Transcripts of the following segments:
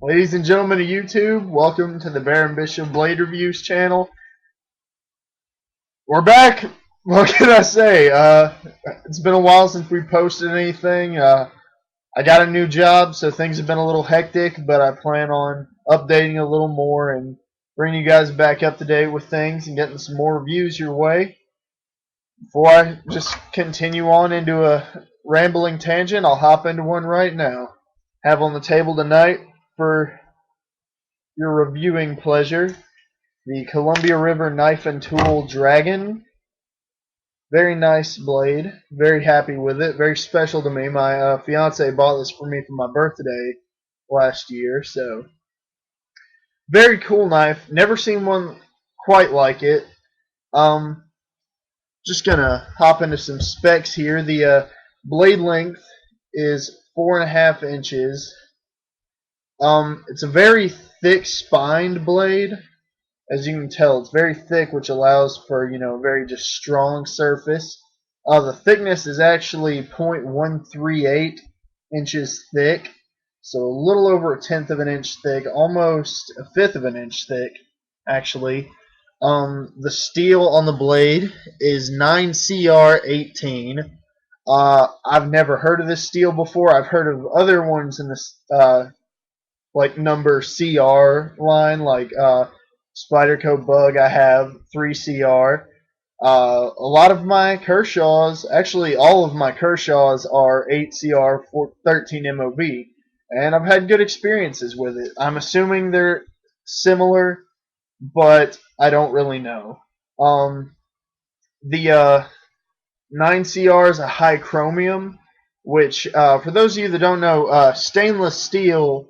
Ladies and gentlemen of YouTube, welcome to the Baron Bishop Blade Reviews channel. We're back. What can I say? It's been a while since we posted anything. I got a new job, so things have been a little hectic, but I plan on updating a little more and bringing you guys back up to date with things and getting some more reviews your way. Before I just continue on into a rambling tangent, I'll hop into one right now. Have on the table tonight for your reviewing pleasure, the Columbia River Knife and Tool Dragon. Very nice blade. Very happy with it. Very special to me. My fiance bought this for me for my birthday last year. So, very cool knife. Never seen one quite like it. Just gonna hop into some specs here. The blade length is 4.5 inches. It's a very thick spined blade. As you can tell, it's very thick, which allows for, a very just strong surface. The thickness is actually 0.138 inches thick, so a little over 1/10 of an inch thick, almost 1/5 of an inch thick, actually. The steel on the blade is 9CR18. I've never heard of this steel before. I've heard of other ones in this like number CR line, like Spyderco Bug. I have 3CR. A lot of my Kershaws, actually all of my Kershaws, are 8CR 13 MOV, and I've had good experiences with it. I'm assuming they're similar, but I don't really know. The 9CR is a high chromium, which, for those of you that don't know, stainless steel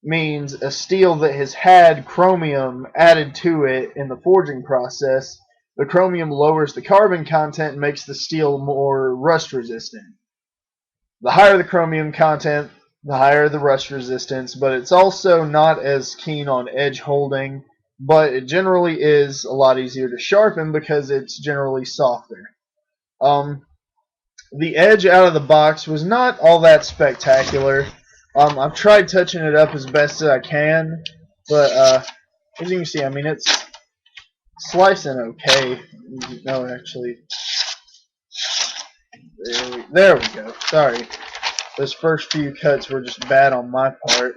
means a steel that has had chromium added to it in the forging process. The chromium lowers the carbon content and makes the steel more rust resistant. The higher the chromium content, the higher the rust resistance, but it's also not as keen on edge holding, but it generally is a lot easier to sharpen because it's generally softer. The edge out of the box was not all that spectacular. I've tried touching it up as best as I can, but as you can see, I mean, it's slicing okay. No, actually, there we go. Sorry, those first few cuts were just bad on my part.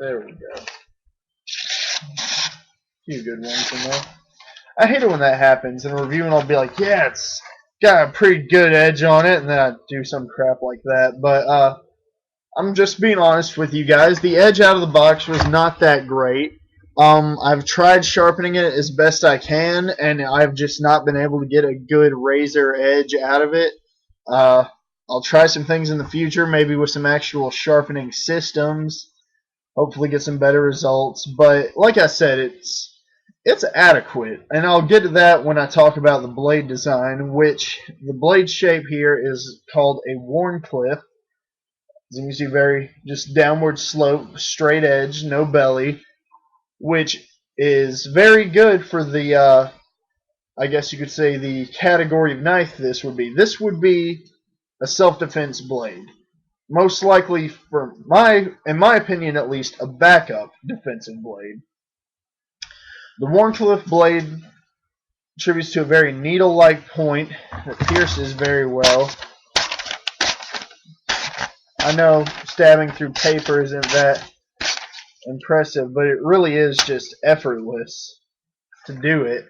There we go. A few good ones in there. I hate it when that happens. In reviewing, I'll be like, yeah, it's got a pretty good edge on it, and then I do some crap like that. But I'm just being honest with you guys. The edge out of the box was not that great. I've tried sharpening it as best I can, and I've just not been able to get a good razor edge out of it. I'll try some things in the future, maybe with some actual sharpening systems. Hopefully get some better results. But like I said, it's adequate, and I'll get to that when I talk about the blade design, which the blade shape here is called a Wharncliffe. As you can see, very just downward slope, straight edge, no belly, which is very good for the, I guess you could say, the category of knife this would be. This would be a self-defense blade. Most likely, in my opinion at least, a backup defensive blade. The Wharncliffe blade contributes to a very needle-like point that pierces very well. I know stabbing through paper isn't that impressive, but it really is just effortless to do it.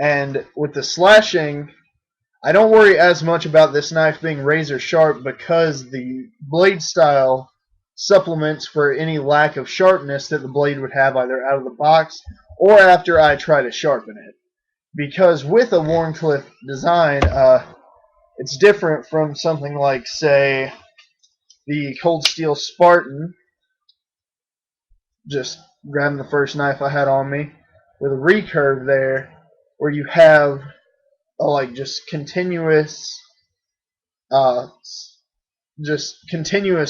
And with the slashing, I don't worry as much about this knife being razor sharp because the blade style supplements for any lack of sharpness that the blade would have either out of the box or after I try to sharpen it. Because with a Wharncliffe design, it's different from something like, say, the Cold Steel Spartan. Just grabbing the first knife I had on me with a recurve there, where you have a, like, just continuous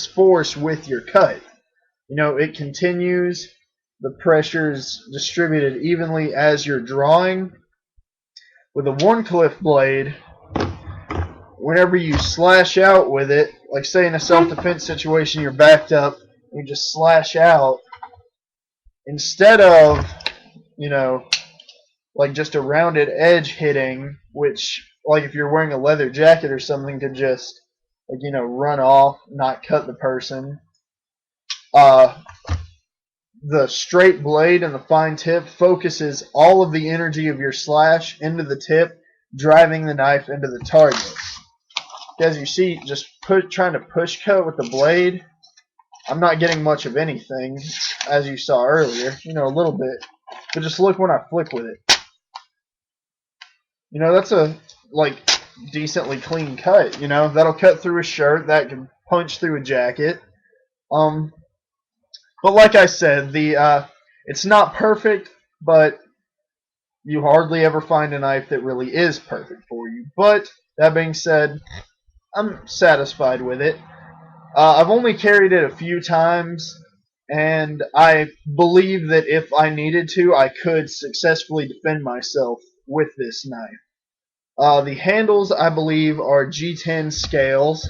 force with your cut. It continues. The pressure is distributed evenly as you're drawing. With a Wharncliffe blade, whenever you slash out with it, like say in a self-defense situation, you're backed up, you just slash out instead of, you know, like just a rounded edge hitting, which, like if you're wearing a leather jacket or something, could just, like, you know, run off, not cut the person. The straight blade and the fine tip focuses all of the energy of your slash into the tip, driving the knife into the target. As you see, just trying to push cut with the blade, I'm not getting much of anything, as you saw earlier. You know, a little bit. But just look when I flick with it. You know, that's a, like, decently clean cut. You know, that'll cut through a shirt. That can punch through a jacket. But like I said, it's not perfect, but you hardly ever find a knife that really is perfect for you. But that being said, I'm satisfied with it. I've only carried it a few times, and I believe that if I needed to, I could successfully defend myself with this knife. The handles, I believe, are G10 scales.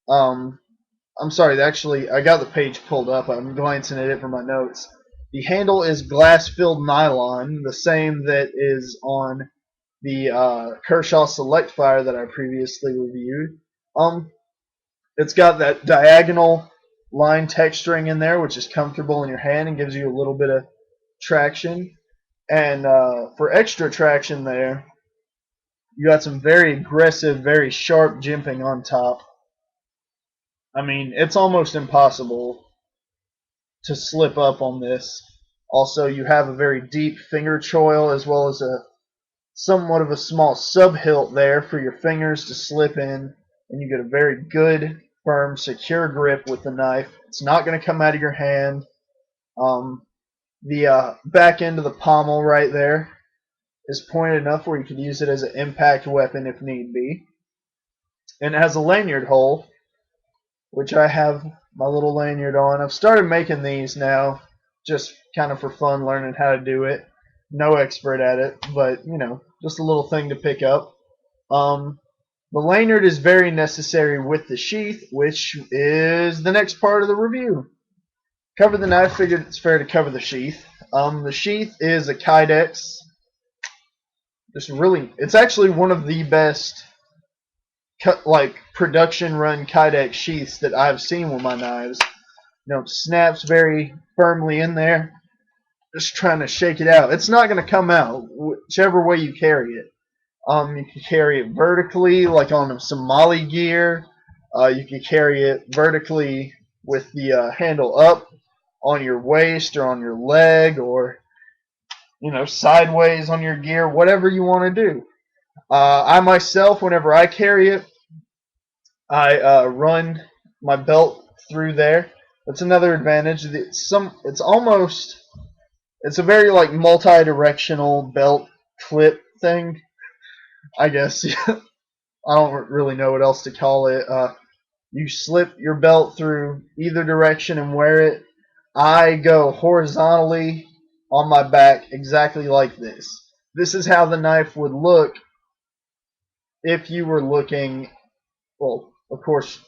I'm sorry, actually, I got the page pulled up. I'm glancing at it for my notes. The handle is glass-filled nylon, the same that is on the Kershaw Select Fire that I previously reviewed. It's got that diagonal line texturing in there, which is comfortable in your hand and gives you a little bit of traction. And for extra traction there, you got some very aggressive, very sharp jimping on top. I mean, it's almost impossible to slip up on this. Also, you have a very deep finger choil as well as a somewhat of a small sub-hilt there for your fingers to slip in, and you get a very good, firm, secure grip with the knife. It's not going to come out of your hand. The back end of the pommel right there is pointed enough where you could use it as an impact weapon if need be. And it has a lanyard hole, which I have my little lanyard on. I've started making these now, just kind of for fun, learning how to do it. No expert at it, but, you know, just a little thing to pick up. The lanyard is very necessary with the sheath, which is the next part of the review. Cover the knife, figured it's fair to cover the sheath. The sheath is a Kydex. It's actually one of the best production run Kydex sheaths that I've seen with my knives. You know, it snaps very firmly in there. Just trying to shake it out. It's not going to come out whichever way you carry it. You can carry it vertically, like on some Somali gear. You can carry it vertically with the handle up on your waist or on your leg, or, you know, sideways on your gear, whatever you want to do. I myself, whenever I carry it, I run my belt through there. That's another advantage. It's a very like multi-directional belt clip thing, I guess. I don't really know what else to call it. You slip your belt through either direction and wear it. I go horizontally on my back exactly like this. This is how the knife would look if you were looking, well, of course,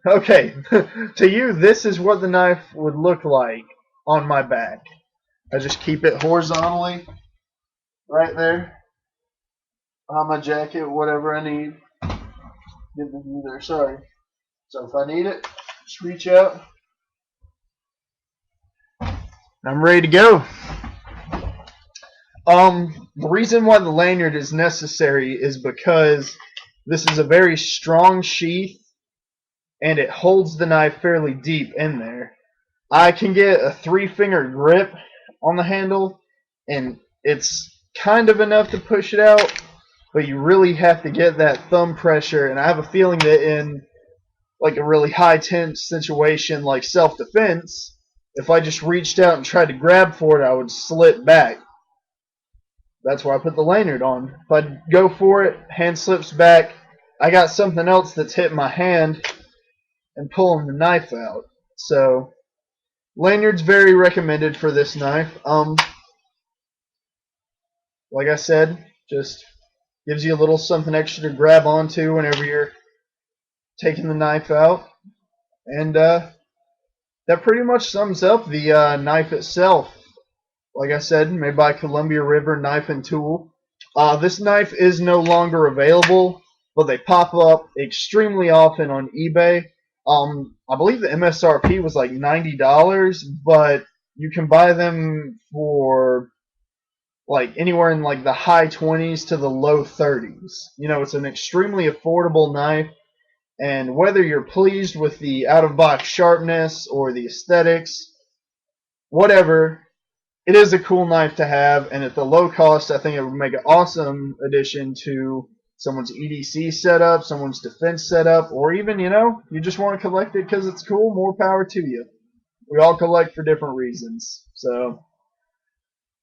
okay, to you, this is what the knife would look like on my back. I just keep it horizontally right there on my jacket, whatever I need. Get the view there, sorry. So if I need it, just reach out. I'm ready to go. The reason why the lanyard is necessary is because this is a very strong sheath and it holds the knife fairly deep in there. I can get a 3-finger grip on the handle, and it's kind of enough to push it out, but you really have to get that thumb pressure, and I have a feeling that in like a really high tense situation like self-defense, if I just reached out and tried to grab for it, I would slip back. That's why I put the lanyard on. If I go for it, hand slips back, I got something else that's hitting my hand and pulling the knife out. So lanyard's very recommended for this knife. Like I said, just Gives you a little something extra to grab onto whenever you're taking the knife out. And that pretty much sums up the knife itself. Like I said, made by Columbia River Knife and Tool. This knife is no longer available, but they pop up extremely often on eBay. I believe the MSRP was like $90, but you can buy them for like anywhere in like the high 20s to the low 30s. You know, it's an extremely affordable knife, and whether you're pleased with the out-of-box sharpness or the aesthetics, whatever, it is a cool knife to have, and at the low cost, I think it would make an awesome addition to someone's EDC setup, someone's defense setup, or even, you know, you just want to collect it because it's cool. More power to you. We all collect for different reasons. So,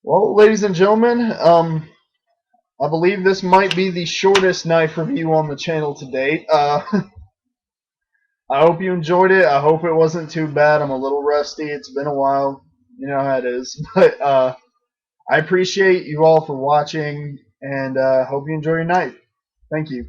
well, ladies and gentlemen, I believe this might be the shortest knife review on the channel to date. I hope you enjoyed it. I hope it wasn't too bad. I'm a little rusty. It's been a while. You know how it is. But I appreciate you all for watching, and hope you enjoy your night. Thank you.